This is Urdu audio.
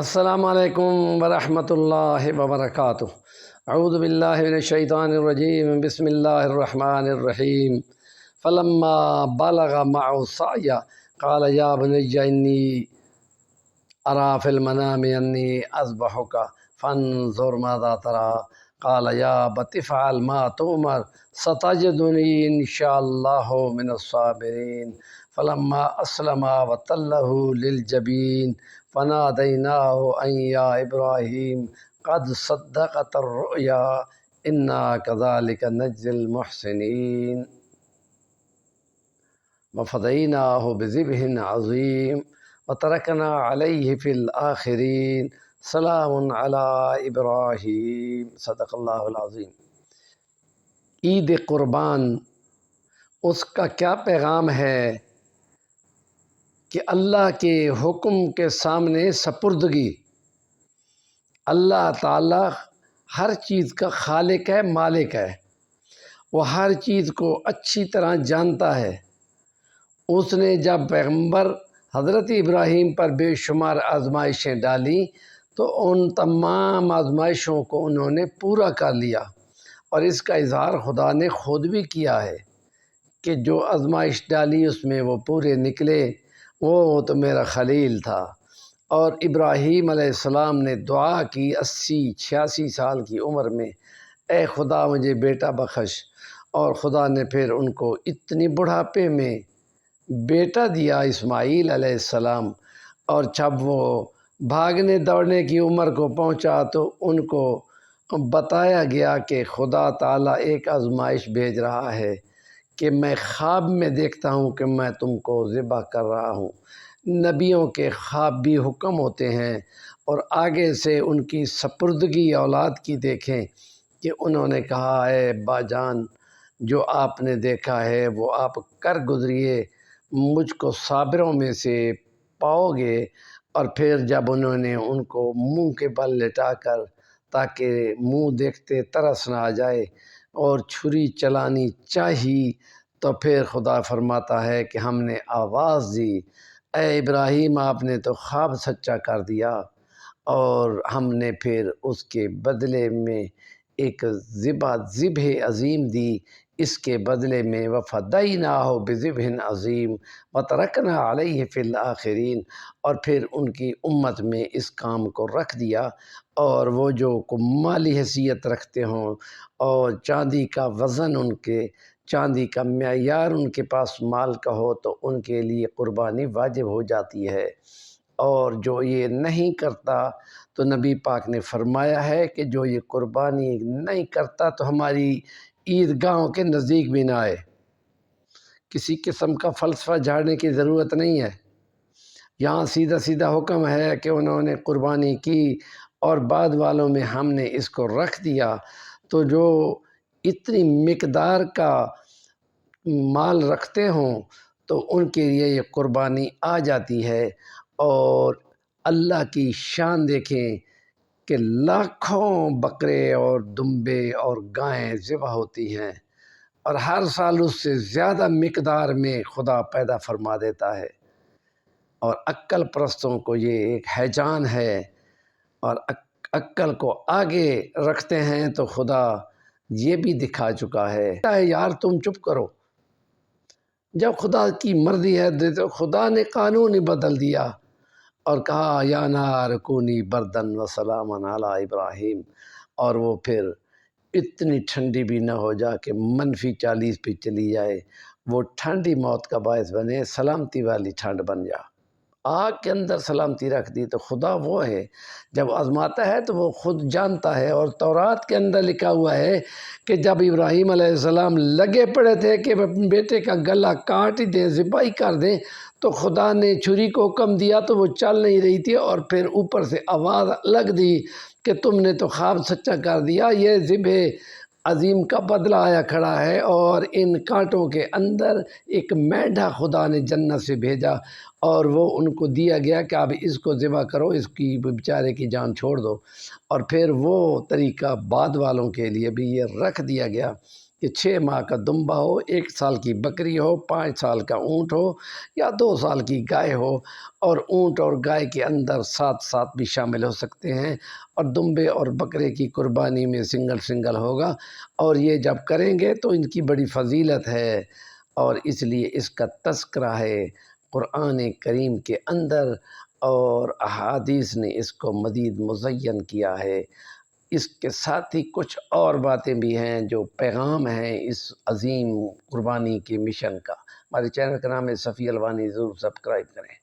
السلام علیکم ورحمۃ اللہ وبرکاتہ۔ اعوذ باللہ من الشیطان الرجیم، بسم اللہ الرحمن الرحیم۔ فلما بلغ معه السعی قال یا بنی انی ارى في المنام انی اذبحک فانظر ماذا ترى قال یا ابت افعل ما تؤمر ستجدنی ان شاء اللہ من الصابرین۔ فلما اسلما وتلہ للجبین فنادیناہ ان یا ابراہیم قد صدقت الرؤیا انا کذلک نجزی المحسنین وفدیناہ بذبح عظیم وترکنا علیہ فی الآخرین سلام علی ابراہیم۔ صدق اللہ العظیم۔ عید قربان، اس کا کیا پیغام ہے کہ اللہ کے حکم کے سامنے سپردگی۔ اللہ تعالیٰ ہر چیز کا خالق ہے، مالک ہے، وہ ہر چیز کو اچھی طرح جانتا ہے۔ اس نے جب پیغمبر حضرت ابراہیم پر بے شمار آزمائشیں ڈالیں تو ان تمام آزمائشوں کو انہوں نے پورا کر لیا، اور اس کا اظہار خدا نے خود بھی کیا ہے کہ جو آزمائش ڈالی اس میں وہ پورے نکلے، وہ تو میرا خلیل تھا۔ اور ابراہیم علیہ السلام نے دعا کی 80-86 سال کی عمر میں، اے خدا مجھے بیٹا بخش، اور خدا نے پھر ان کو اتنی بڑھاپے میں بیٹا دیا اسماعیل علیہ السلام۔ اور جب وہ بھاگنے دوڑنے کی عمر کو پہنچا تو ان کو بتایا گیا کہ خدا تعالیٰ ایک آزمائش بھیج رہا ہے کہ میں خواب میں دیکھتا ہوں کہ میں تم کو ذبح کر رہا ہوں۔ نبیوں کے خواب بھی حکم ہوتے ہیں، اور آگے سے ان کی سپردگی اولاد کی دیکھیں کہ انہوں نے کہا اے ابا جان، جو آپ نے دیکھا ہے وہ آپ کر گزریے، مجھ کو صابروں میں سے پاؤ گے۔ اور پھر جب انہوں نے ان کو منہ کے بل لٹا کر تاکہ منہ دیکھتے ترس نہ آ جائے اور چھری چلانی چاہی، تو پھر خدا فرماتا ہے کہ ہم نے آواز دی، اے ابراہیم آپ نے تو خواب سچا کر دیا، اور ہم نے پھر اس کے بدلے میں ایک ذبح عظیم دی۔ اس کے بدلے میں وفدیناہ بذبح عظیم وترکنا علیہ فی الآخرین، اور پھر ان کی امت میں اس کام کو رکھ دیا۔ اور وہ جو مالی حیثیت رکھتے ہوں اور چاندی کا وزن چاندی کا معیار ان کے پاس مال کا ہو تو ان کے لیے قربانی واجب ہو جاتی ہے، اور جو یہ نہیں کرتا تو نبی پاک نے فرمایا ہے کہ جو یہ قربانی نہیں کرتا تو ہماری عیدگاہوں کے نزدیک بھی نہ آئے۔ کسی قسم کا فلسفہ جھاڑنے کی ضرورت نہیں ہے، یہاں سیدھا سیدھا حکم ہے کہ انہوں نے قربانی کی اور بعد والوں میں ہم نے اس کو رکھ دیا، تو جو اتنی مقدار کا مال رکھتے ہوں تو ان کے لیے یہ قربانی آ جاتی ہے۔ اور اللہ کی شان دیکھیں کہ لاکھوں بکرے اور دمبے اور گائیں ذبح ہوتی ہیں، اور ہر سال اس سے زیادہ مقدار میں خدا پیدا فرما دیتا ہے۔ اور عقل پرستوں کو یہ ایک ہیجان ہے، اور عقل کو آگے رکھتے ہیں تو خدا یہ بھی دکھا چکا ہے۔ یار تم چپ کرو، جب خدا کی مرضی ہے تو خدا نے قانون ہی بدل دیا اور کہا یا نار کونی بردن و سلاما علی ابراہیم، اور وہ پھر اتنی ٹھنڈی بھی نہ ہو جا کہ -40 پہ چلی جائے، وہ ٹھنڈی موت کا باعث بنے، سلامتی والی ٹھنڈ بن جا۔ آگ کے اندر سلامتی رکھ دی تو خدا وہ ہے جب آزماتا ہے تو وہ خود جانتا ہے۔ اور تورات کے اندر لکھا ہوا ہے کہ جب ابراہیم علیہ السلام لگے پڑے تھے کہ بیٹے کا گلا کاٹ ہی دیں، ذبح ہی کر دیں، تو خدا نے چھری کو حکم دیا تو وہ چل نہیں رہی تھی، اور پھر اوپر سے آواز لگ دی کہ تم نے تو خواب سچا کر دیا، یہ ذبح عظیم کا بدلہ آیا کھڑا ہے۔ اور ان کانٹوں کے اندر ایک مینڈھا خدا نے جنت سے بھیجا، اور وہ ان کو دیا گیا کہ اب اس کو ذبح کرو، اس کی بیچارے کی جان چھوڑ دو۔ اور پھر وہ طریقہ بعد والوں کے لیے بھی یہ رکھ دیا گیا کہ 6 ماہ کا دمبا ہو، 1 سال کی بکری ہو، 5 سال کا اونٹ ہو یا 2 سال کی گائے ہو، اور اونٹ اور گائے کے اندر 7 بھی شامل ہو سکتے ہیں، اور دمبے اور بکرے کی قربانی میں سنگل ہوگا، اور یہ جب کریں گے تو ان کی بڑی فضیلت ہے، اور اس لیے اس کا تذکرہ ہے قرآن کریم کے اندر، اور احادیث نے اس کو مزید مزین کیا ہے۔ اس کے ساتھ ہی کچھ اور باتیں بھی ہیں جو پیغام ہیں اس عظیم قربانی کے مشن کا۔ ہمارے چینل کا نام ہے صفی الوانی، ضرور سبسکرائب کریں۔